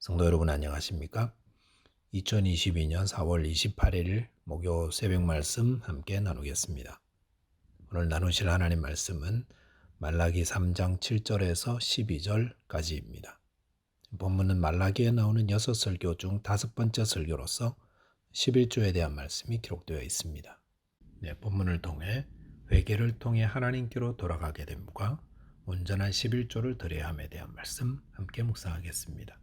성도 여러분 안녕하십니까? 2022년 4월 28일 목요 새벽 말씀 함께 나누겠습니다. 오늘 나누실 하나님 말씀은 말라기 3장 7절에서 12절까지입니다. 본문은 말라기에 나오는 6설교 중 5번째 설교로서 11조에 대한 말씀이 기록되어 있습니다. 본문을 통해 회개를 통해 하나님께로 돌아가게 됨과 온전한 11조를 드려야 함에 대한 말씀 함께 묵상하겠습니다.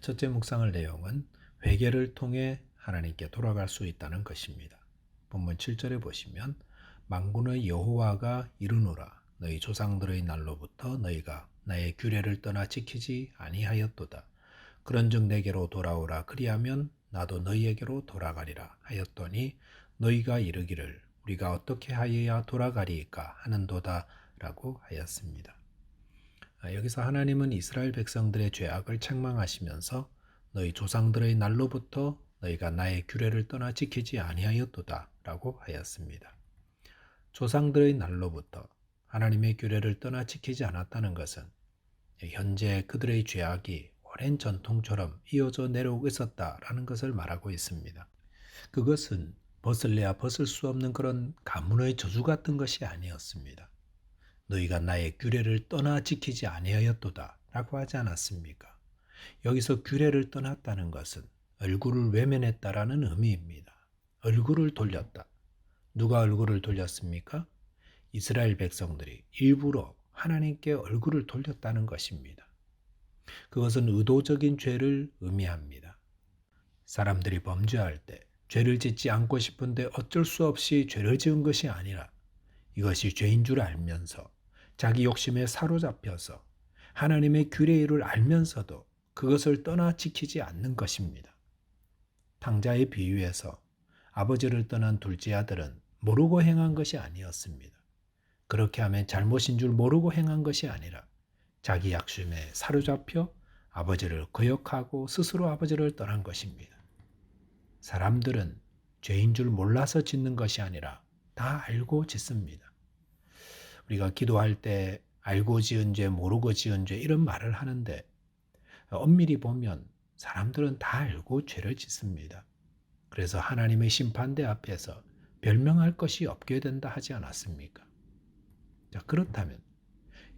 첫째 묵상할 내용은 회개를 통해 하나님께 돌아갈 수 있다는 것입니다. 본문 7절에 보시면 만군의 여호와가 이르노라 너희 조상들의 날로부터 너희가 나의 규례를 떠나 지키지 아니하였도다. 그런즉 내게로 돌아오라 그리하면 나도 너희에게로 돌아가리라 하였더니 너희가 이르기를 우리가 어떻게 하여야 돌아가리이까 하는도다 라고 하였습니다. 여기서 하나님은 이스라엘 백성들의 죄악을 책망하시면서 너희 조상들의 날로부터 너희가 나의 규례를 떠나 지키지 아니하였도다 라고 하였습니다. 조상들의 날로부터 하나님의 규례를 떠나 지키지 않았다는 것은 현재 그들의 죄악이 오랜 전통처럼 이어져 내려오고 있었다라는 것을 말하고 있습니다. 그것은 벗을래야 벗을 수 없는 그런 가문의 저주 같은 것이 아니었습니다. 너희가 나의 규례를 떠나 지키지 아니하였도다 라고 하지 않았습니까? 여기서 규례를 떠났다는 것은 얼굴을 외면했다라는 의미입니다. 얼굴을 돌렸다. 누가 얼굴을 돌렸습니까? 이스라엘 백성들이 일부러 하나님께 얼굴을 돌렸다는 것입니다. 그것은 의도적인 죄를 의미합니다. 사람들이 범죄할 때 죄를 짓지 않고 싶은데 어쩔 수 없이 죄를 지은 것이 아니라 이것이 죄인 줄 알면서 자기 욕심에 사로잡혀서 하나님의 규례를 알면서도 그것을 떠나 지키지 않는 것입니다. 탕자의 비유에서 아버지를 떠난 둘째 아들은 모르고 행한 것이 아니었습니다. 그렇게 하면 잘못인 줄 모르고 행한 것이 아니라 자기 욕심에 사로잡혀 아버지를 거역하고 스스로 아버지를 떠난 것입니다. 사람들은 죄인 줄 몰라서 짓는 것이 아니라 다 알고 짓습니다. 우리가 기도할 때 알고 지은 죄, 모르고 지은 죄 이런 말을 하는데 엄밀히 보면 사람들은 다 알고 죄를 짓습니다. 그래서 하나님의 심판대 앞에서 변명할 것이 없게 된다 하지 않았습니까? 자, 그렇다면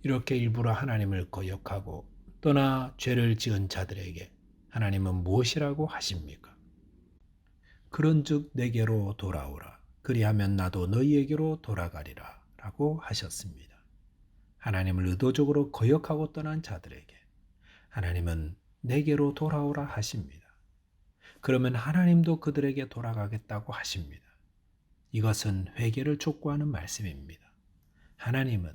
이렇게 일부러 하나님을 거역하고 떠나 죄를 지은 자들에게 하나님은 무엇이라고 하십니까? 그런즉 내게로 돌아오라. 그리하면 나도 너희에게로 돌아가리라 라고 하셨습니다. 하나님을 의도적으로 거역하고 떠난 자들에게 하나님은 내게로 돌아오라 하십니다. 그러면 하나님도 그들에게 돌아가겠다고 하십니다. 이것은 회개를 촉구하는 말씀입니다. 하나님은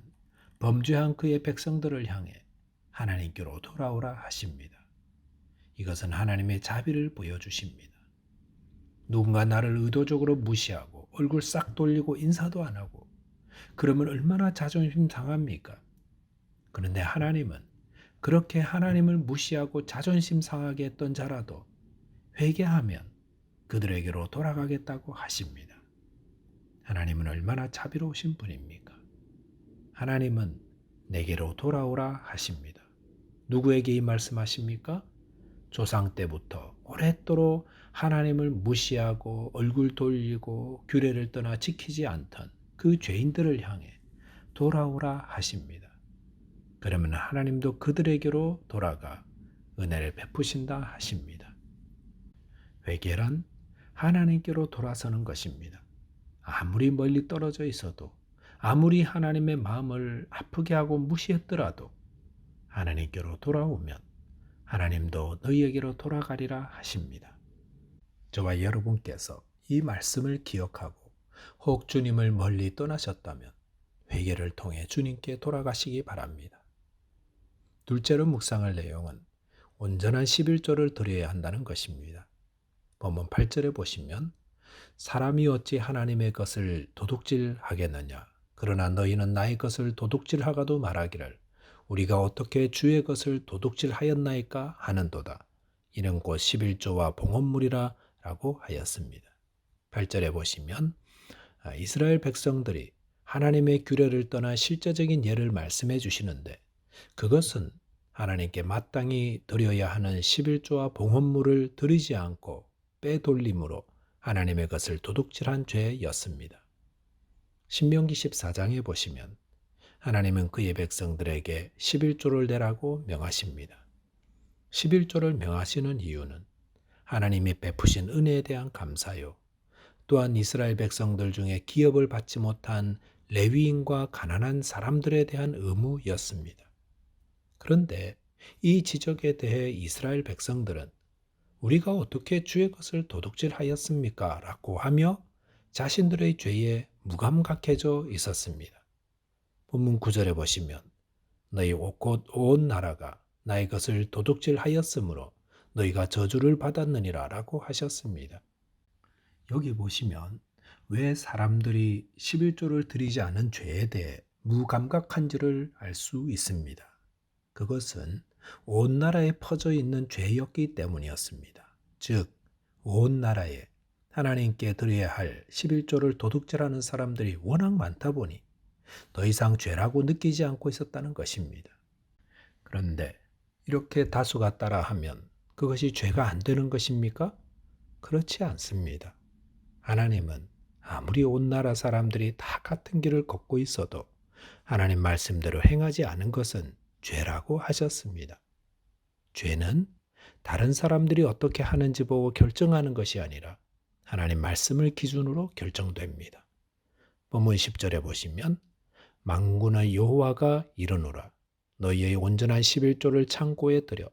범죄한 그의 백성들을 향해 하나님께로 돌아오라 하십니다. 이것은 하나님의 자비를 보여주십니다. 누군가 나를 의도적으로 무시하고 얼굴 싹 돌리고 인사도 안 하고 그러면 얼마나 자존심 상합니까? 그런데 하나님은 그렇게 하나님을 무시하고 자존심 상하게 했던 자라도 회개하면 그들에게로 돌아가겠다고 하십니다. 하나님은 얼마나 자비로우신 분입니까? 하나님은 내게로 돌아오라 하십니다. 누구에게 이 말씀하십니까? 조상 때부터 오랫도록 하나님을 무시하고 얼굴 돌리고 규례를 떠나 지키지 않던 그 죄인들을 향해 돌아오라 하십니다. 그러면 하나님도 그들에게로 돌아가 은혜를 베푸신다 하십니다. 회개란 하나님께로 돌아서는 것입니다. 아무리 멀리 떨어져 있어도 아무리 하나님의 마음을 아프게 하고 무시했더라도 하나님께로 돌아오면 하나님도 너희에게로 돌아가리라 하십니다. 저와 여러분께서 이 말씀을 기억하고 혹 주님을 멀리 떠나셨다면 회개를 통해 주님께 돌아가시기 바랍니다. 둘째로 묵상할 내용은 온전한 11조를 드려야 한다는 것입니다. 본문 8절에 보시면 사람이 어찌 하나님의 것을 도둑질하겠느냐 그러나 너희는 나의 것을 도둑질하가도 말하기를 우리가 어떻게 주의 것을 도둑질하였나이까 하는도다. 이는 곧 11조와 봉헌물이라 라고 하였습니다. 8절에 보시면 이스라엘 백성들이 하나님의 규례를 떠나 실제적인 예를 말씀해 주시는데 그것은 하나님께 마땅히 드려야 하는 11조와 봉헌물을 드리지 않고 빼돌림으로 하나님의 것을 도둑질한 죄였습니다. 신명기 14장에 보시면 하나님은 그의 백성들에게 11조를 내라고 명하십니다. 11조를 명하시는 이유는 하나님이 베푸신 은혜에 대한 감사요. 또한 이스라엘 백성들 중에 기업을 받지 못한 레위인과 가난한 사람들에 대한 의무였습니다. 그런데 이 지적에 대해 이스라엘 백성들은 우리가 어떻게 주의 것을 도둑질하였습니까? 라고 하며 자신들의 죄에 무감각해져 있었습니다. 본문 9절에 보시면 너희 곧 온 나라가 나의 것을 도둑질하였으므로 너희가 저주를 받았느니라 라고 하셨습니다. 여기 보시면 왜 사람들이 11조를 드리지 않은 죄에 대해 무감각한지를 알 수 있습니다. 그것은 온 나라에 퍼져 있는 죄였기 때문이었습니다. 즉, 온 나라에 하나님께 드려야 할 11조를 도둑질하는 사람들이 워낙 많다 보니 더 이상 죄라고 느끼지 않고 있었다는 것입니다. 그런데 이렇게 다수가 따라하면 그것이 죄가 안 되는 것입니까? 그렇지 않습니다. 하나님은 아무리 온 나라 사람들이 다 같은 길을 걷고 있어도 하나님 말씀대로 행하지 않은 것은 죄라고 하셨습니다. 죄는 다른 사람들이 어떻게 하는지 보고 결정하는 것이 아니라 하나님 말씀을 기준으로 결정됩니다. 본문 10절에 보시면 만군의 여호와가 이르노라 너희의 온전한 11조를 창고에 들여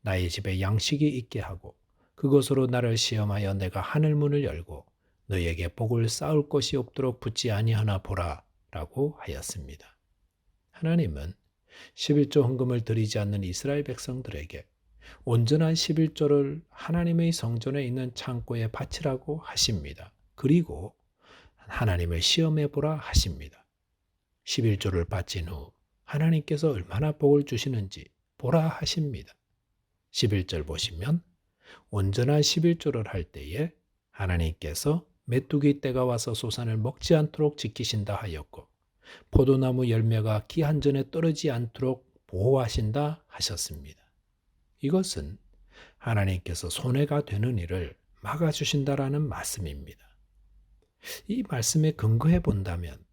나의 집에 양식이 있게 하고 그것으로 나를 시험하여 내가 하늘 문을 열고 너희에게 복을 쌓을 것이 없도록 붙지 아니하나 보라 라고 하였습니다. 하나님은 11조 헌금을 드리지 않는 이스라엘 백성들에게 온전한 11조를 하나님의 성전에 있는 창고에 바치라고 하십니다. 그리고 하나님을 시험해 보라 하십니다. 11조를 바친 후 하나님께서 얼마나 복을 주시는지 보라 하십니다. 11절 보시면 온전한 11조를 할 때에 하나님께서 메뚜기 떼가 와서 소산을 먹지 않도록 지키신다 하였고 포도나무 열매가 기한 전에 떨어지지 않도록 보호하신다 하셨습니다. 이것은 하나님께서 손해가 되는 일을 막아주신다라는 말씀입니다. 이 말씀에 근거해 본다면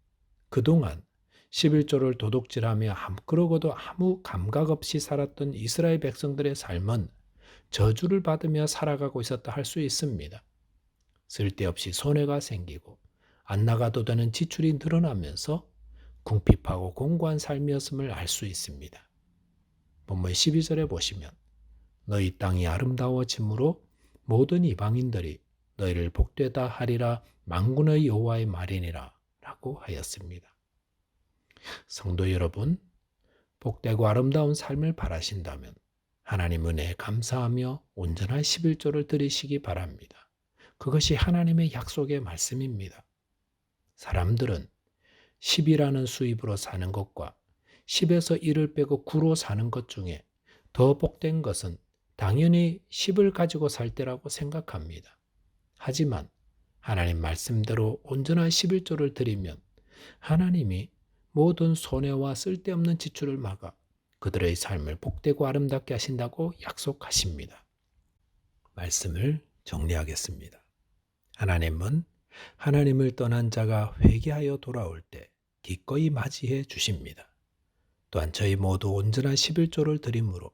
그동안 11조를 도둑질하며 그러고도 아무 감각 없이 살았던 이스라엘 백성들의 삶은 저주를 받으며 살아가고 있었다 할 수 있습니다. 쓸데없이 손해가 생기고 안 나가도 되는 지출이 늘어나면서 궁핍하고 공고한 삶이었음을 알 수 있습니다. 본문 12절에 보시면 너희 땅이 아름다워짐으로 모든 이방인들이 너희를 복되다 하리라 만군의 여호와의 말이니라 라고 하였습니다. 성도 여러분, 복되고 아름다운 삶을 바라신다면 하나님 은혜에 감사하며 온전한 11조를 드리시기 바랍니다. 그것이 하나님의 약속의 말씀입니다. 사람들은 10이라는 수입으로 사는 것과 10에서 1을 빼고 9로 사는 것 중에 더 복된 것은 당연히 10을 가지고 살 때라고 생각합니다. 하지만 하나님 말씀대로 온전한 11조를 드리면 하나님이 모든 손해와 쓸데없는 지출을 막아 그들의 삶을 복되고 아름답게 하신다고 약속하십니다. 말씀을 정리하겠습니다. 하나님은 하나님을 떠난 자가 회개하여 돌아올 때 기꺼이 맞이해 주십니다. 또한 저희 모두 온전한 11조를 드림으로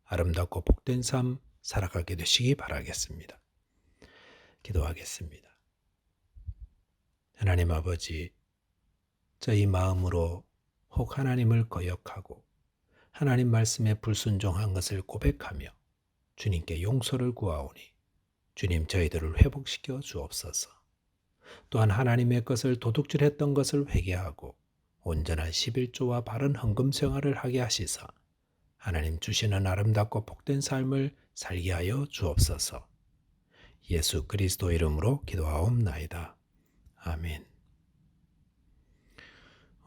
아름답고 복된 삶 살아가게 되시기 바라겠습니다. 기도하겠습니다. 하나님 아버지, 저희 마음으로 혹 하나님을 거역하고 하나님 말씀에 불순종한 것을 고백하며 주님께 용서를 구하오니 주님 저희들을 회복시켜 주옵소서. 또한 하나님의 것을 도둑질했던 것을 회개하고 온전한 11조와 바른 헌금 생활을 하게 하시사 하나님 주시는 아름답고 복된 삶을 살게 하여 주옵소서. 예수 그리스도 이름으로 기도하옵나이다. 아멘.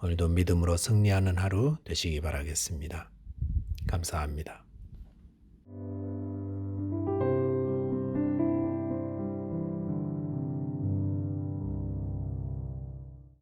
오늘도 믿음으로 승리하는 하루 되시기 바라겠습니다. 감사합니다.